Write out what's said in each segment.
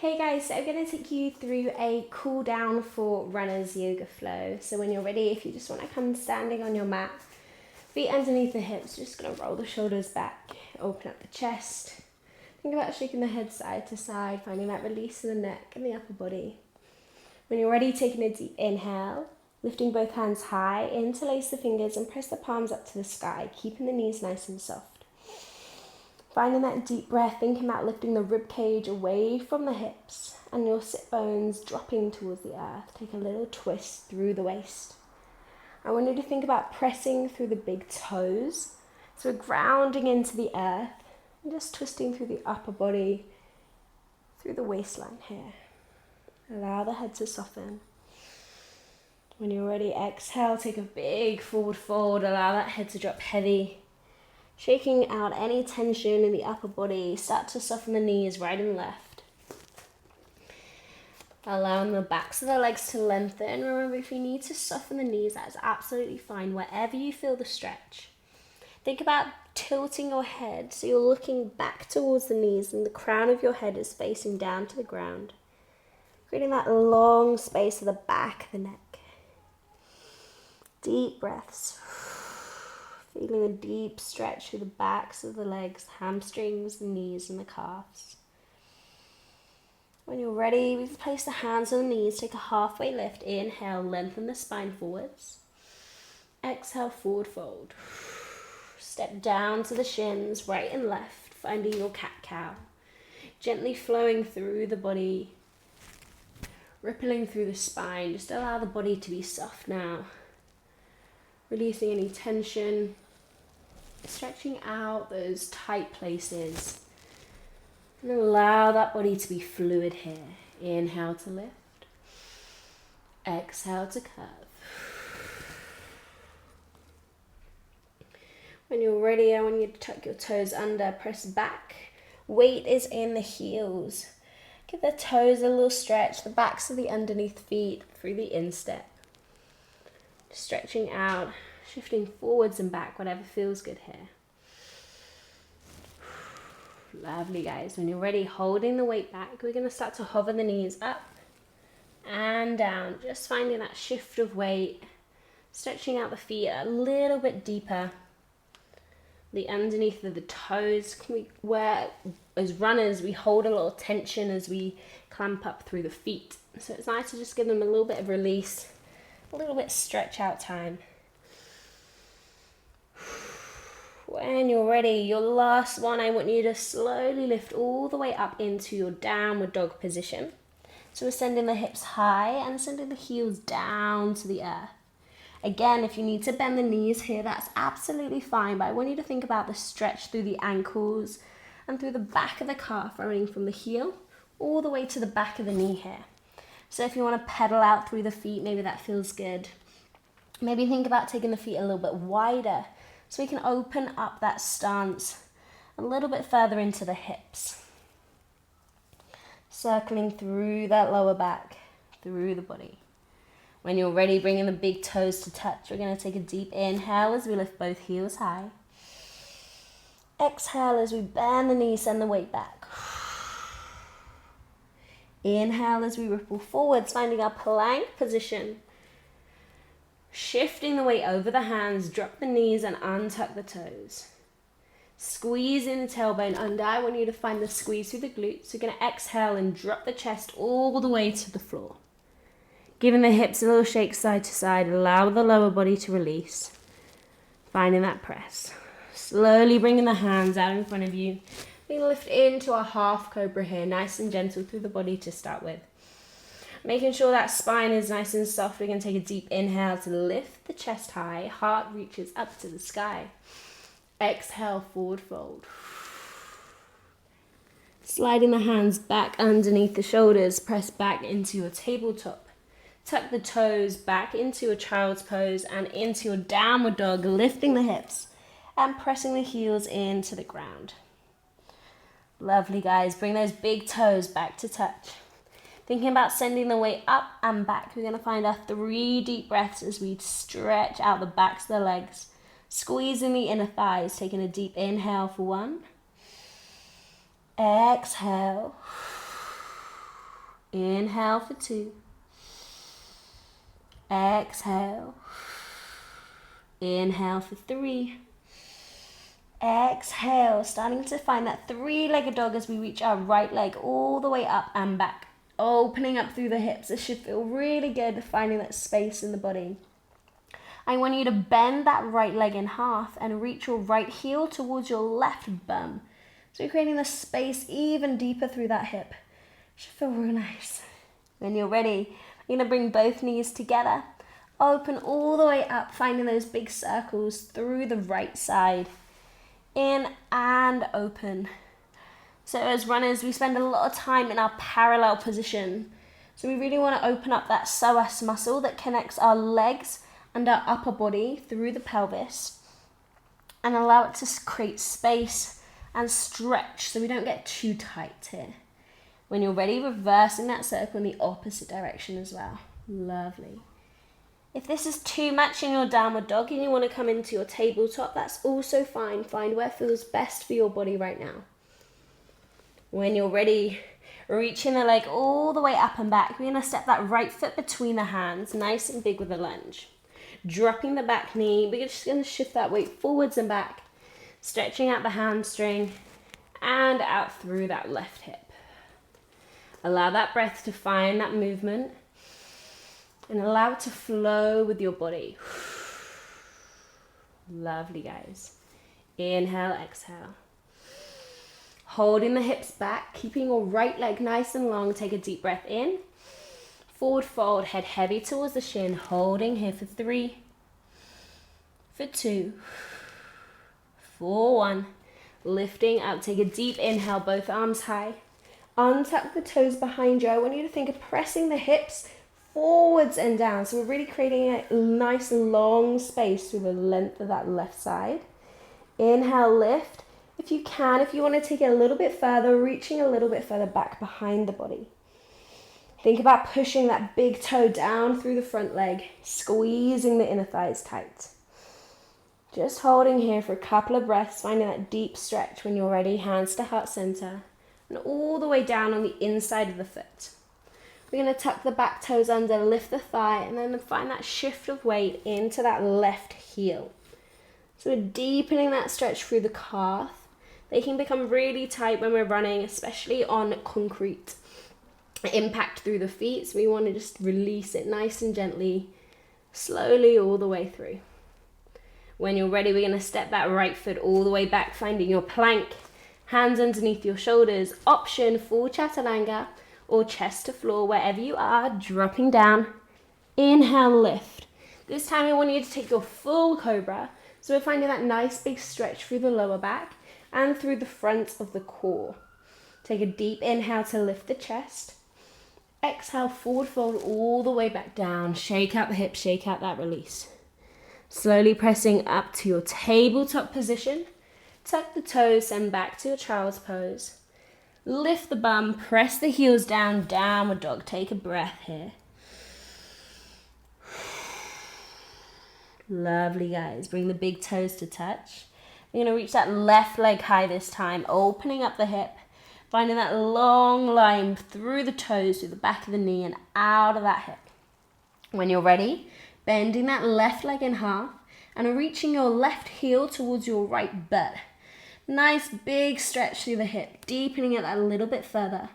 Hey guys, so I'm going to take you through a cool down for runners yoga flow. So when you're ready, if you just want to come standing on your mat, feet underneath the hips, just going to roll the shoulders back, open up the chest. Think about shaking the head side to side, finding that release in the neck and the upper body. When you're ready, taking a deep inhale, lifting both hands high, interlace the fingers and press the palms up to the sky, keeping the knees nice and soft. Finding that deep breath, thinking about lifting the rib cage away from the hips and your sit bones dropping towards the earth. Take a little twist through the waist. I want you to think about pressing through the big toes. So we're grounding into the earth and just twisting through the upper body, through the waistline here. Allow the head to soften. When you're ready, exhale, take a big forward fold. Allow that head to drop heavy. Shaking out any tension in the upper body. Start to soften the knees right and left. Allowing the backs of the legs to lengthen. Remember, if you need to soften the knees, that is absolutely fine, wherever you feel the stretch. Think about tilting your head so you're looking back towards the knees and the crown of your head is facing down to the ground. Creating that long space at the back of the neck. Deep breaths. Feeling a deep stretch through the backs of the legs, hamstrings, the knees and the calves. When you're ready, we place the hands on the knees, take a halfway lift. Inhale, lengthen the spine forwards. Exhale, forward fold. Step down to the shins, right and left, finding your cat-cow. Gently flowing through the body, rippling through the spine. Just allow the body to be soft now. Releasing any tension, stretching out those tight places. And allow that body to be fluid here. Inhale to lift. Exhale to curve. When you're ready, I want you to tuck your toes under, press back. Weight is in the heels. Give the toes a little stretch, the backs of the underneath feet through the instep. Stretching out, shifting forwards and back, whatever feels good here. Lovely, guys. When you're ready, holding the weight back, we're going to start to hover the knees up and down, just finding that shift of weight, stretching out the feet a little bit deeper. The underneath of the toes, where as runners we hold a little tension as we clamp up through the feet. So it's nice to just give them a little bit of release, a little bit stretch out time. When you're ready, your last one, I want you to slowly lift all the way up into your downward dog position. So we're sending the hips high and sending the heels down to the earth. Again, if you need to bend the knees here, that's absolutely fine, but I want you to think about the stretch through the ankles and through the back of the calf, running from the heel all the way to the back of the knee here. So if you want to pedal out through the feet, maybe that feels good. Maybe think about taking the feet a little bit wider so we can open up that stance a little bit further into the hips. Circling through that lower back, through the body. When you're ready, bringing the big toes to touch, we're going to take a deep inhale as we lift both heels high. Exhale as we bend the knees, send the weight back. Inhale as we ripple forwards, finding our plank position. Shifting the weight over the hands, drop the knees and untuck the toes. Squeeze in the tailbone under. I want you to find the squeeze through the glutes. You're going to exhale and drop the chest all the way to the floor. Giving the hips a little shake side to side. Allow the lower body to release. Finding that press. Slowly bringing the hands out in front of you. We lift into a half cobra here, nice and gentle through the body to start with. Making sure that spine is nice and soft. We're going to take a deep inhale to lift the chest high. Heart reaches up to the sky. Exhale, forward fold. Sliding the hands back underneath the shoulders. Press back into your tabletop. Tuck the toes back into a child's pose and into your downward dog, lifting the hips and pressing the heels into the ground. Lovely, guys. Bring those big toes back to touch. Thinking about sending the weight up and back. We're going to find our 3 deep breaths as we stretch out the backs of the legs. Squeezing the inner thighs. Taking a deep inhale for 1. Exhale. Inhale for 2. Exhale. Inhale for 3. Exhale. Starting to find that 3-legged dog as we reach our right leg all the way up and back. Opening up through the hips. This should feel really good, finding that space in the body. I want you to bend that right leg in half and reach your right heel towards your left bum. So you're creating the space even deeper through that hip. Should feel real nice. When you're ready, you're going to bring both knees together. Open all the way up, finding those big circles through the right side. In and open. So as runners, we spend a lot of time in our parallel position. So we really want to open up that psoas muscle that connects our legs and our upper body through the pelvis and allow it to create space and stretch so we don't get too tight here. When you're ready, reversing that circle in the opposite direction as well. Lovely. If this is too much in your downward dog and you want to come into your tabletop, that's also fine. Find where feels best for your body right now. When you're ready, reaching the leg all the way up and back, we're going to step that right foot between the hands, nice and big with a lunge. Dropping the back knee, we're just going to shift that weight forwards and back, stretching out the hamstring and out through that left hip. Allow that breath to find that movement and allow it to flow with your body. Lovely, guys. Inhale, exhale. Holding the hips back, keeping your right leg nice and long. Take a deep breath in. Forward fold, head heavy towards the shin. Holding here for 3, for 2, for 1. Lifting up, take a deep inhale, both arms high. Untuck the toes behind you. I want you to think of pressing the hips forwards and down. So we're really creating a nice long space through the length of that left side. Inhale, lift. If you can, if you want to take it a little bit further, reaching a little bit further back behind the body. Think about pushing that big toe down through the front leg, squeezing the inner thighs tight. Just holding here for a couple of breaths, finding that deep stretch. When you're ready, hands to heart center and all the way down on the inside of the foot. We're going to tuck the back toes under, lift the thigh, and then find that shift of weight into that left heel. So we're deepening that stretch through the calf. They can become really tight when we're running, especially on concrete. Impact through the feet, so we want to just release it nice and gently, slowly all the way through. When you're ready, we're going to step that right foot all the way back, finding your plank, hands underneath your shoulders, option full chaturanga or chest to floor, wherever you are, dropping down. Inhale, lift. This time I want you to take your full cobra, so we're finding that nice big stretch through the lower back and through the front of the core. Take a deep inhale to lift the chest. Exhale, forward fold all the way back down. Shake out the hips, shake out that release. Slowly pressing up to your tabletop position. Tuck the toes, send back to your child's pose. Lift the bum, press the heels down, downward dog. Take a breath here. Lovely, guys. Bring the big toes to touch. You're going to reach that left leg high this time, opening up the hip. Finding that long line through the toes, through the back of the knee and out of that hip. When you're ready, bending that left leg in half and reaching your left heel towards your right butt. Nice big stretch through the hip, deepening it a little bit further.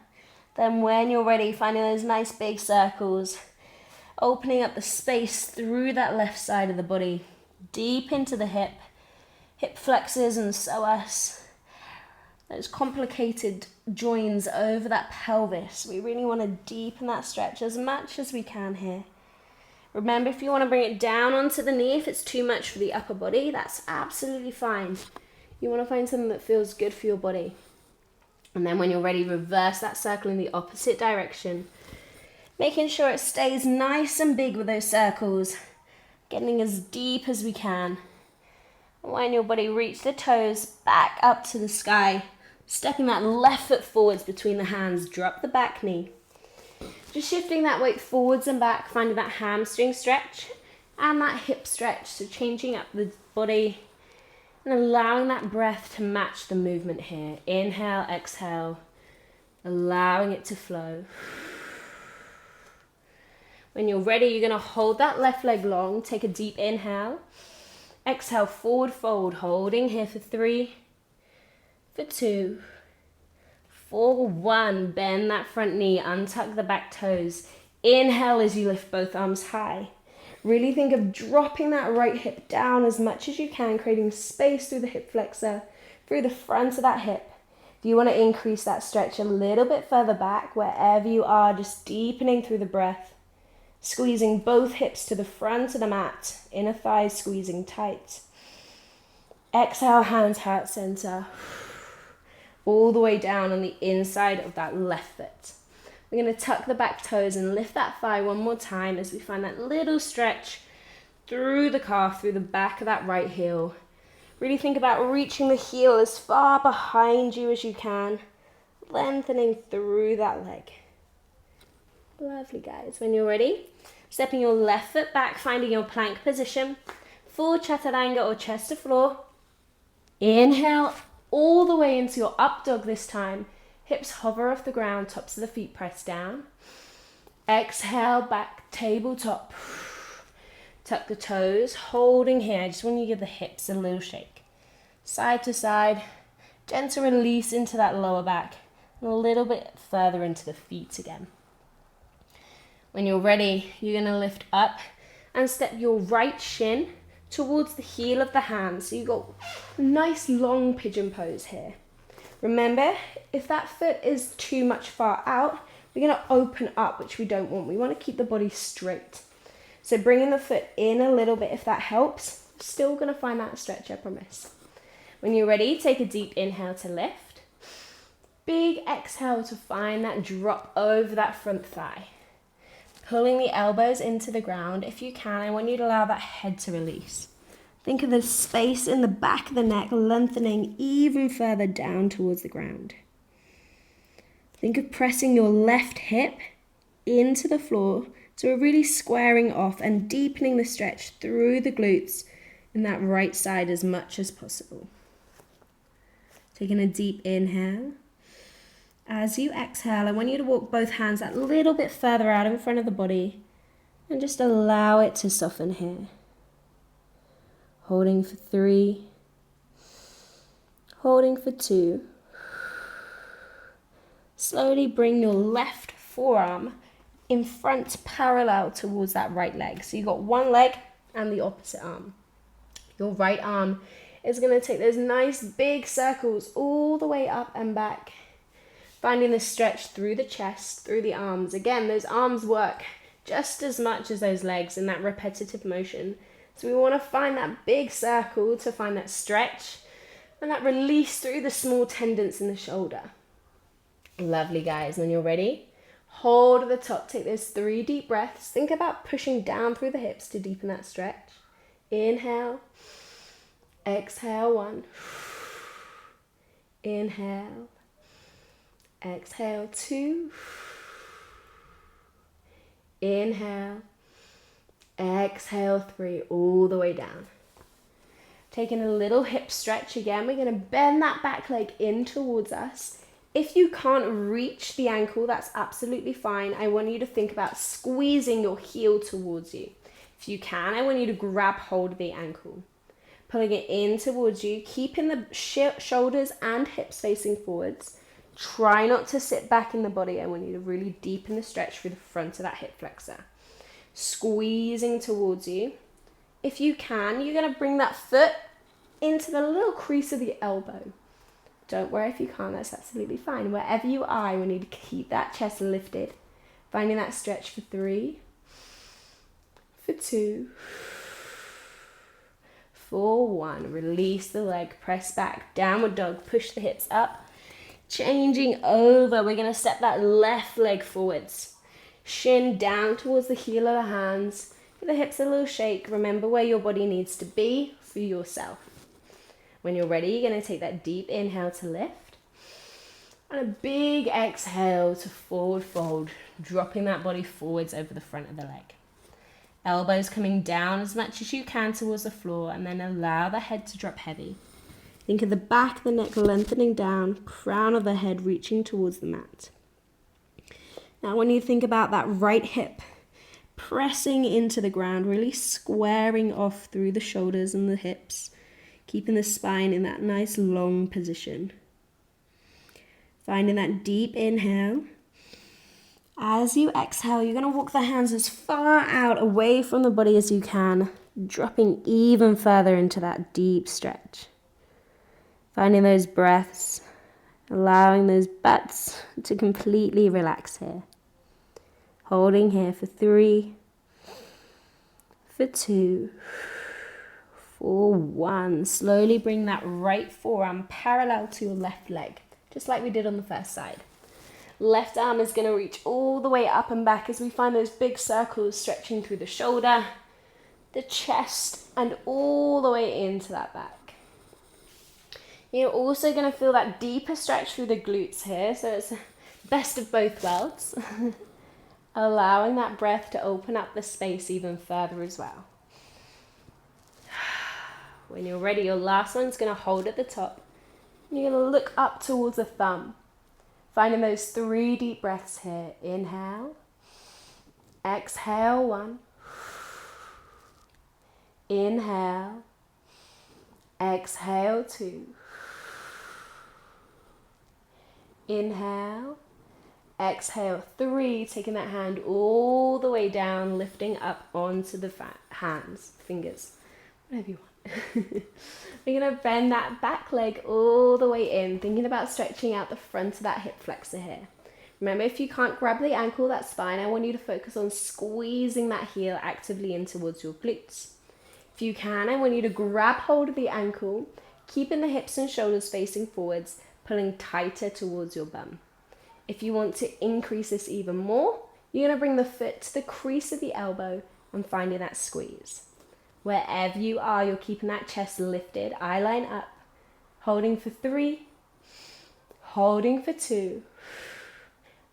Then when you're ready, finding those nice big circles, opening up the space through that left side of the body, deep into the hip flexors and psoas. Those complicated joins over that pelvis. We really want to deepen that stretch as much as we can here. Remember, if you want to bring it down onto the knee, if it's too much for the upper body, that's absolutely fine. You want to find something that feels good for your body. And then when you're ready, reverse that circle in the opposite direction. Making sure it stays nice and big with those circles. Getting as deep as we can. When your body reach the toes back up to the sky. Stepping that left foot forwards between the hands, drop the back knee. Just shifting that weight forwards and back, finding that hamstring stretch and that hip stretch. So changing up the body and allowing that breath to match the movement here. Inhale, exhale, allowing it to flow. When you're ready, you're gonna hold that left leg long. Take a deep inhale. Exhale, forward fold, holding here for 3, for 2, for 1. Bend that front knee, untuck the back toes. Inhale as you lift both arms high. Really think of dropping that right hip down as much as you can, creating space through the hip flexor, through the front of that hip. If you want to increase that stretch a little bit further back, wherever you are, just deepening through the breath. Squeezing both hips to the front of the mat, inner thighs squeezing tight. Exhale, hands heart center. All the way down on the inside of that left foot. We're going to tuck the back toes and lift that thigh one more time as we find that little stretch through the calf, through the back of that right heel. Really think about reaching the heel as far behind you as you can, lengthening through that leg. Lovely, guys. When you're ready, stepping your left foot back, finding your plank position, full chaturanga or chest to floor. Inhale all the way into your up dog this time. Hips hover off the ground, tops of the feet press down. Exhale, back tabletop. Tuck the toes, holding here. I just want you to give the hips a little shake. Side to side, gentle release into that lower back, and a little bit further into the feet again. When you're ready, you're going to lift up and step your right shin towards the heel of the hand. So you've got a nice long pigeon pose here. Remember, if that foot is too much far out, we're going to open up, which we don't want. We want to keep the body straight. So bringing the foot in a little bit, if that helps, still going to find that stretch, I promise. When you're ready, take a deep inhale to lift. Big exhale to find that drop over that front thigh. Pulling the elbows into the ground. If you can, I want you to allow that head to release. Think of the space in the back of the neck lengthening even further down towards the ground. Think of pressing your left hip into the floor so we're really squaring off and deepening the stretch through the glutes in that right side as much as possible. Taking a deep inhale. As you exhale, I want you to walk both hands that little bit further out in front of the body and just allow it to soften here. Holding for 3, holding for 2. Slowly bring your left forearm in front parallel towards that right leg. So you've got one leg and the opposite arm. Your right arm is going to take those nice big circles all the way up and back. Finding the stretch through the chest, through the arms. Again, those arms work just as much as those legs in that repetitive motion. So we want to find that big circle to find that stretch and that release through the small tendons in the shoulder. Lovely, guys. When you're ready, hold at the top. Take those 3 deep breaths. Think about pushing down through the hips to deepen that stretch. Inhale. Exhale, 1. Inhale. Exhale, 2. Inhale. Exhale, 3, all the way down. Taking a little hip stretch again. We're going to bend that back leg in towards us. If you can't reach the ankle, that's absolutely fine. I want you to think about squeezing your heel towards you. If you can, I want you to grab hold of the ankle. Pulling it in towards you, keeping the shoulders and hips facing forwards. Try not to sit back in the body. I want you to really deepen the stretch through the front of that hip flexor. Squeezing towards you. If you can, you're going to bring that foot into the little crease of the elbow. Don't worry if you can't, that's absolutely fine. Wherever you are, we need to keep that chest lifted. Finding that stretch for 3, for 2, for 1. Release the leg, press back, downward dog, push the hips up. Changing over, we're going to step that left leg forwards. Shin down towards the heel of the hands. Give the hips a little shake. Remember where your body needs to be for yourself. When you're ready, you're going to take that deep inhale to lift. And a big exhale to forward fold, dropping that body forwards over the front of the leg. Elbows coming down as much as you can towards the floor, and then allow the head to drop heavy. Think of the back of the neck lengthening down, crown of the head reaching towards the mat. Now when you think about that right hip pressing into the ground, really squaring off through the shoulders and the hips, keeping the spine in that nice long position. Finding that deep inhale. As you exhale, you're going to walk the hands as far out away from the body as you can, dropping even further into that deep stretch. Finding those breaths, allowing those butts to completely relax here. Holding here for 3, for 2, for 1. Slowly bring that right forearm parallel to your left leg, just like we did on the first side. Left arm is going to reach all the way up and back as we find those big circles stretching through the shoulder, the chest, and all the way into that back. You're also going to feel that deeper stretch through the glutes here, so it's best of both worlds. Allowing that breath to open up the space even further as well. When you're ready, your last one's going to hold at the top. And you're going to look up towards the thumb. Finding those 3 deep breaths here. Inhale. Exhale, 1. Inhale. Exhale, 2. Inhale. Exhale, 3, taking that hand all the way down, lifting up onto the hands, fingers, whatever you want. We're going to bend that back leg all the way in, thinking about stretching out the front of that hip flexor here. Remember, if you can't grab the ankle, that's fine. I want you to focus on squeezing that heel actively in towards your glutes. If you can, I want you to grab hold of the ankle, keeping the hips and shoulders facing forwards, pulling tighter towards your bum. If you want to increase this even more, you're going to bring the foot to the crease of the elbow and finding that squeeze. Wherever you are, you're keeping that chest lifted, eye line up, holding for 3, holding for 2,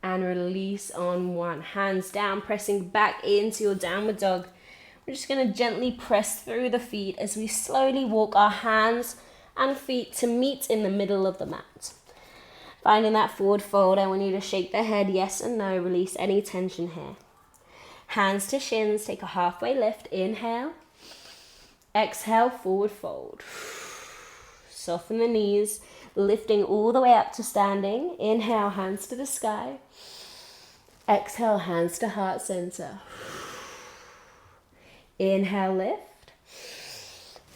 and release on 1. Hands down, pressing back into your downward dog. We're just going to gently press through the feet as we slowly walk our hands and feet to meet in the middle of the mat. Finding that forward fold, I want you to shake the head yes and no, release any tension here. Hands to shins, take a halfway lift, inhale. Exhale, forward fold. Soften the knees, lifting all the way up to standing. Inhale, hands to the sky. Exhale, hands to heart center. Inhale, lift.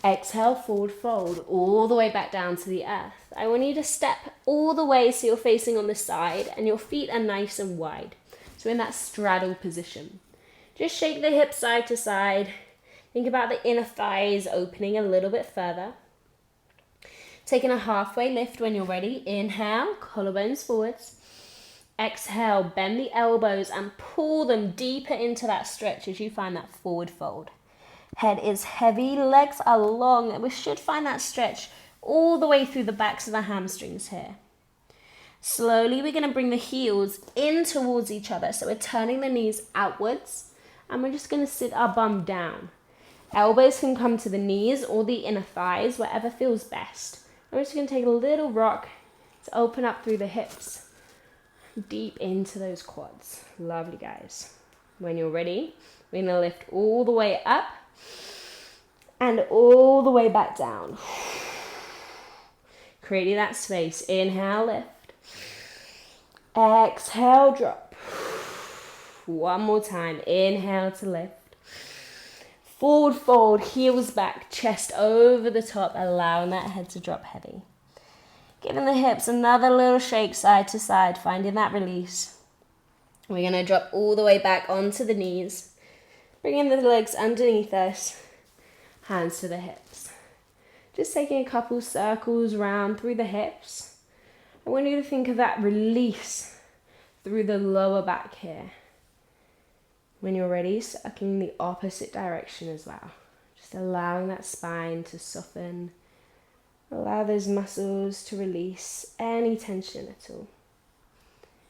Exhale, forward fold, all the way back down to the earth. I want you to step all the way so you're facing on the side and your feet are nice and wide. So in that straddle position. Just shake the hips side to side. Think about the inner thighs opening a little bit further. Taking a halfway lift when you're ready. Inhale, collarbones forwards. Exhale, bend the elbows and pull them deeper into that stretch as you find that forward fold. Head is heavy, legs are long, and we should find that stretch all the way through the backs of the hamstrings here. Slowly, we're going to bring the heels in towards each other. So we're turning the knees outwards, and we're just going to sit our bum down. Elbows can come to the knees or the inner thighs, whatever feels best. I'm just going to take a little rock to open up through the hips, deep into those quads. Lovely, guys. When you're ready, we're going to lift all the way up and all the way back down. Creating that space. Inhale, lift. Exhale, drop. One more time. Inhale to lift. Forward fold, heels back, chest over the top, allowing that head to drop heavy. Giving the hips another little shake side to side, finding that release. We're going to drop all the way back onto the knees. Bringing the legs underneath us. Hands to the hips. Just taking a couple circles round through the hips. I want you to think of that release through the lower back here. When you're ready, circling the opposite direction as well. Just allowing that spine to soften. Allow those muscles to release any tension at all.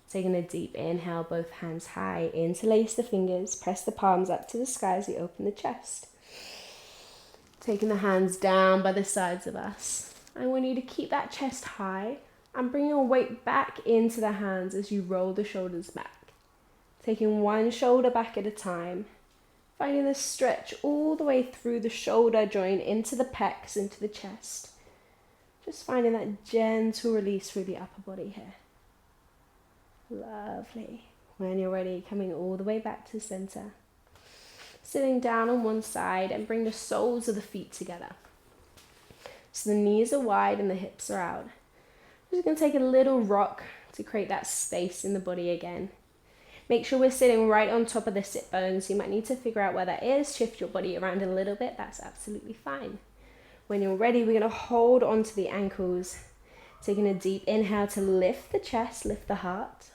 Taking a deep inhale, both hands high. Interlace the fingers. Press the palms up to the sky as you open the chest. Taking the hands down by the sides of us. I want you to keep that chest high and bring your weight back into the hands as you roll the shoulders back. Taking one shoulder back at a time. Finding the stretch all the way through the shoulder joint, into the pecs, into the chest. Just finding that gentle release through the upper body here. Lovely. When you're ready, coming all the way back to center. Sitting down on one side and bring the soles of the feet together. So the knees are wide and the hips are out. Just going to take a little rock to create that space in the body again. Make sure we're sitting right on top of the sit bones. You might need to figure out where that is. Shift your body around a little bit. That's absolutely fine. When you're ready, we're going to hold onto the ankles. Taking a deep inhale to lift the chest, lift the heart.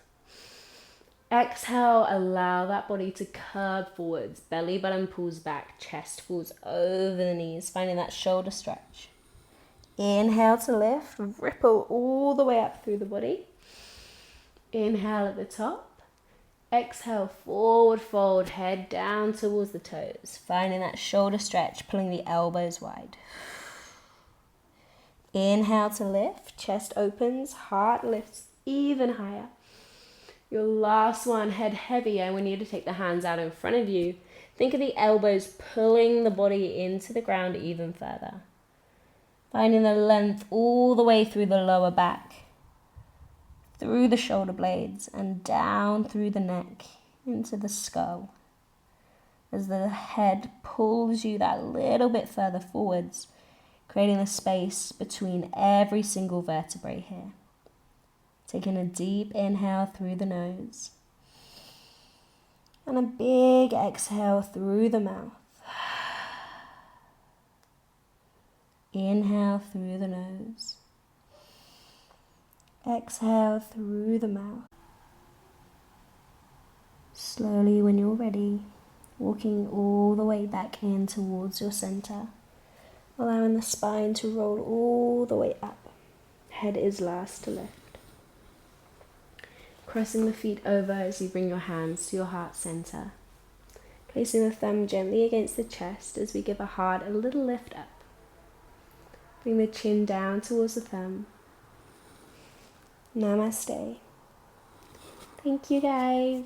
Exhale, allow that body to curve forwards. Belly button pulls back, chest falls over the knees, finding that shoulder stretch. Inhale to lift, ripple all the way up through the body. Inhale at the top. Exhale, forward fold, head down towards the toes. Finding that shoulder stretch, pulling the elbows wide. Inhale to lift, chest opens, heart lifts even higher. Your last one, head heavier, and we need to take the hands out in front of you. Think of the elbows pulling the body into the ground even further. Finding the length all the way through the lower back, through the shoulder blades, and down through the neck, into the skull. As the head pulls you that little bit further forwards, creating a space between every single vertebrae here. Taking a deep inhale through the nose. And a big exhale through the mouth. Inhale through the nose. Exhale through the mouth. Slowly, when you're ready, walking all the way back in towards your center. Allowing the spine to roll all the way up. Head is last to lift. Crossing the feet over as you bring your hands to your heart center. Placing the thumb gently against the chest as we give our heart a little lift up. Bring the chin down towards the thumb. Namaste. Thank you guys.